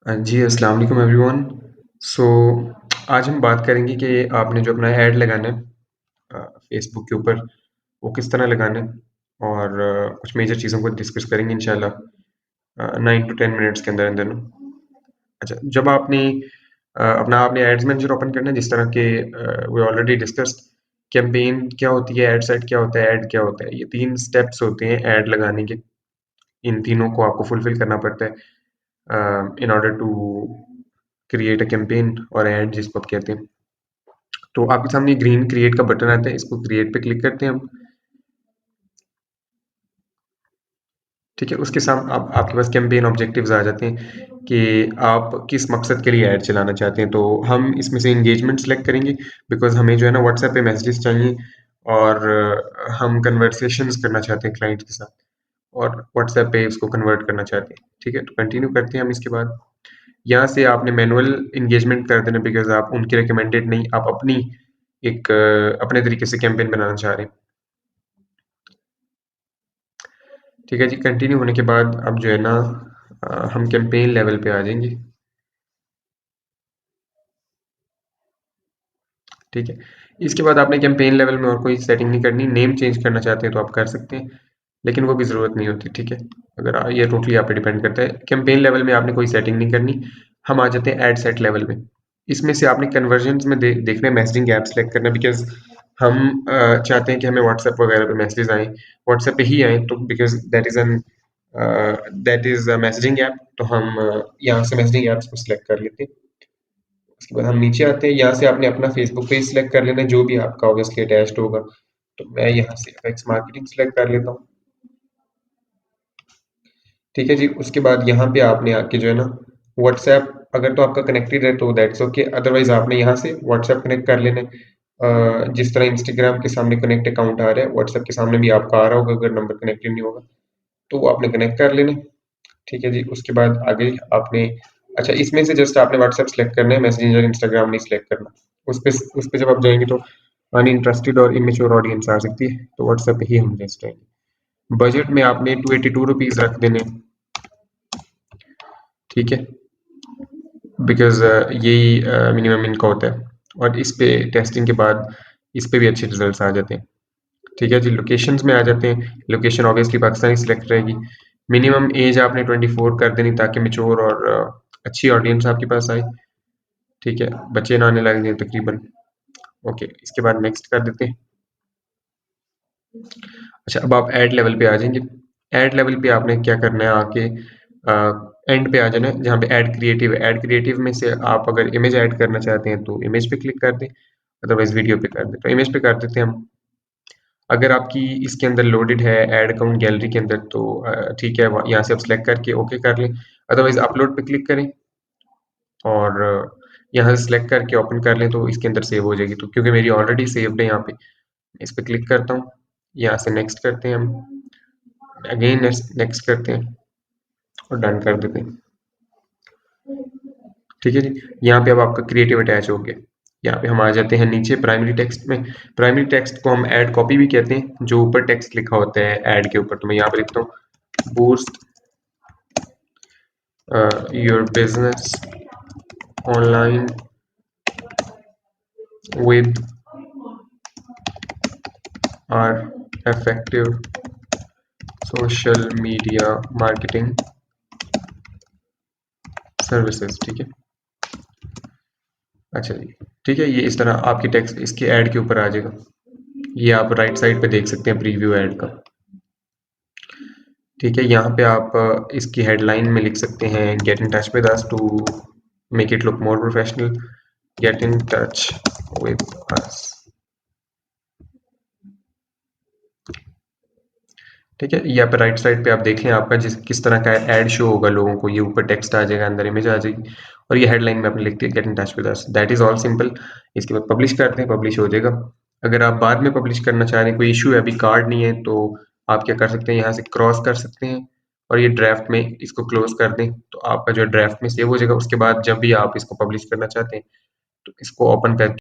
जी, अस्सलाम वालेकुम एवरीवन। सो आज हम बात करेंगे कि आपने जो अपना ऐड लगाना है फ़ेसबुक के ऊपर, वो किस तरह लगाना है और कुछ मेजर चीज़ों को डिस्कस करेंगे इंशाल्लाह 9 टू 10 मिनट्स के अंदर-अंदर ना। अच्छा, जब अपना आपने एड्स मैनेजर ओपन करना है जिस तरह के वी ऑलरेडी डिस्कस्ड कैम्पेन क्या होती है, एड सेट क्या होता है, ऐड क्या होता है। ये 3 स्टेप्स होते हैं ऐड लगाने के। इन तीनों को आपको फुलफ़िल करना पड़ता है in order to create a campaign और ऐड जिसको आप कहते हैं। तो आपके सामने ग्रीन क्रिएट का बटन आता है, इसको क्रिएट पे क्लिक करते हैं हम। ठीक है, उसके साथ आप आपके पास कैंपेन ऑब्जेक्टिव्स आ जाते हैं कि आप किस मकसद के लिए ऐड चलाना चाहते हैं। तो हम इसमें से एंगेजमेंट सेलेक्ट करेंगे बिकॉज़ हमें जो है ना व्हाट्सएप पे मैसेजेस चाहिए और हम कन्वर्सेशंस करना चाहते हैं क्लाइंट के साथ और व्हाट्सएप पे उसको कन्वर्ट करना चाहते हैं। ठीक है, तो कंटिन्यू करते हैं हम इसके बाद। यहाँ से आपने मैनुअल एंगेजमेंट कर देना बिकॉज़ आप उनके रिकमेंडेड नहीं, आप अपने तरीके से कैंपेन बनाना चाह रहे हैं। ठीक है जी, कंटिन्यू होने के बाद अब जो है ना हम कैंपेन लेवल पे आ जाएँगे, ठीक है। इसके बाद आपने कैंपेन लेवल में और कोई सेटिंग नहीं करनी, नेम चेंज करना चाहते हैं तो आप कर सकते हैं, लेकिन वो भी ज़रूरत नहीं होती, ठीक है। अगर ये टोटली आप पे डिपेंड करता है। कैंपेन लेवल में आपने कोई सेटिंग नहीं करनी, हम आ जाते हैं एड सेट लेवल में। इसमें से आपने कन्वर्जन्स में देखना है मैसेजिंग ऐप सेलेक्ट करना है बिकॉज़ हम चाहते हैं कि हमें व्हाट्सएप वगैरह पे मैसेजेस आएँ, व्हाट्सएप पे ही आएँ तो because that is a messaging app तो हम यहाँ से मैसेजिंग ऐप्स को सिलेक्ट कर लेते हैं। उसके बाद हम नीचे आते हैं, यहाँ से आपने अपना फेसबुक पेज सिलेक्ट कर लेना है, जो भी आपका ऑब्वियसली अटैच्ड होगा। तो मैं यहाँ से एफएक्स मार्केटिंग सिलेक्ट कर लेता हूँ। ठीक है जी, उसके बाद यहाँ पे आपने आके जो है ना व्हाट्सएप अगर तो आपका कनेक्टेड है तो दैट्स ओके, अदरवाइज़ आपने यहाँ से व्हाट्सएप कनेक्ट कर लेना है। जिस तरह इंस्टाग्राम के सामने कनेक्ट अकाउंट आ रहा है, व्हाट्सएप के सामने भी आपका आ रहा होगा अगर नंबर कनेक्टेड नहीं होगा, तो वो आपने कनेक्ट कर लेना है। ठीक है जी, उसके बाद आगे आपने अच्छा इसमें से जस्ट आपने व्हाट्सएप सेलेक्ट करना है, मैसेंजर, इंस्टाग्राम नहीं सेलेक्ट करना। उस पे जब आप जाएँगे तो अनइंटरेस्टेड और इमैच्योर ऑडियंस आ सकती है, तो व्हाट्सएप पे ही हम बेस्ट रहेंगे। बजट में आपने ₹282 रख देने हैं, ठीक है? बिकॉज़ यही मिनिमम इनका होता है और इस पे टेस्टिंग के बाद इस पे भी अच्छे रिज़ल्ट्स आ जाते हैं। ठीक है जी, लोकेशंस में आ जाते हैं। लोकेशन ऑब्वियसली पाकिस्तानी सिलेक्ट रहेगी। मिनिमम ऐज आपने 24 कर देनी ताकि मैच्योर और अच्छी ऑडियंस आपके पास आए। ठीक है, बच्चे ना आने लग जाएँ तकरीबन। ओके, इसके बाद नेक्स्ट कर देते हैं। अच्छा, अब आप ऐड लेवल पे आ जाएँगे। ऐड लेवल पे आपने क्या करना है आके एंड पे आ जाना है जहाँ पे ऐड क्रिएटिव है। ऐड क्रिएटिव में से आप अगर इमेज ऐड करना चाहते हैं तो इमेज पे क्लिक कर दें, अदरवाइज़ वीडियो पे कर दें। तो इमेज पे कर देते हैं हम। अगर आपकी इसके अंदर लोडेड है ऐड अकाउंट गैलरी के अंदर तो ठीक है, व यहाँ से आप सिलेक्ट करके ओके कर लें। अदरवाइज़ अपलोड पे क्लिक करें और यहाँ से सिलेक्ट करके ओपन कर लें तो इसके अंदर सेव हो जाएगी। तो क्योंकि मेरी ऑलरेडी सेव्ड है यहाँ पे, इस पे क्लिक करता हूँ। यहाँ से नेक्स्ट करते हैं हम। अगेन नेक्स्ट करते हैं और डन कर देते हैं। ठीक है जी, यहाँ पे अब आपका क्रिएटिव अटैच हो गया। यहाँ पे हम आ जाते हैं नीचे प्राइमरी टेक्स्ट में। प्राइमरी टेक्स्ट को हम ऐड कॉपी भी कहते हैं, जो ऊपर टेक्स्ट लिखा होता है ऐड के ऊपर। तो मैं यहाँ पे लिखता हूँ boost your business online with our effective social media marketing services. ठीक है, अच्छा जी, ठीक है, ये इस तरह आपकी टेक्स्ट इसके ऐड के ऊपर आ जाएगा। ये आप राइट साइड पे देख सकते हैं प्रीव्यू ऐड का। ठीक है, यहाँ पे आप इसकी हेडलाइन में लिख सकते हैं get in touch with us to make it look more professional, get in touch with us. ठीक है, यहाँ पे राइट साइड पे आप देख लें आपका किस तरह का ऐड शो होगा लोगों को। ये ऊपर टेक्स्ट आ जाएगा, अंदर इमेज आ जाएगी और ये हेडलाइन में आपने लिख दिया gate in touch with us. That is all simple. इसके बाद पब्लिश करते हैं, पब्लिश हो जाएगा। अगर आप बाद में पब्लिश करना चाह रहे हैं, कोई इशू है अभी कार्ड नहीं है, तो आप क्या कर सकते हैं, यहाँ से क्रॉस कर सकते हैं और ये ड्राफ्ट में इसको क्लोज कर दें तो आपका जो ड्राफ्ट में सेव हो जाएगा। उसके बाद जब भी आप इसको पब्लिश करना चाहते हैं तो इसको ओपन करके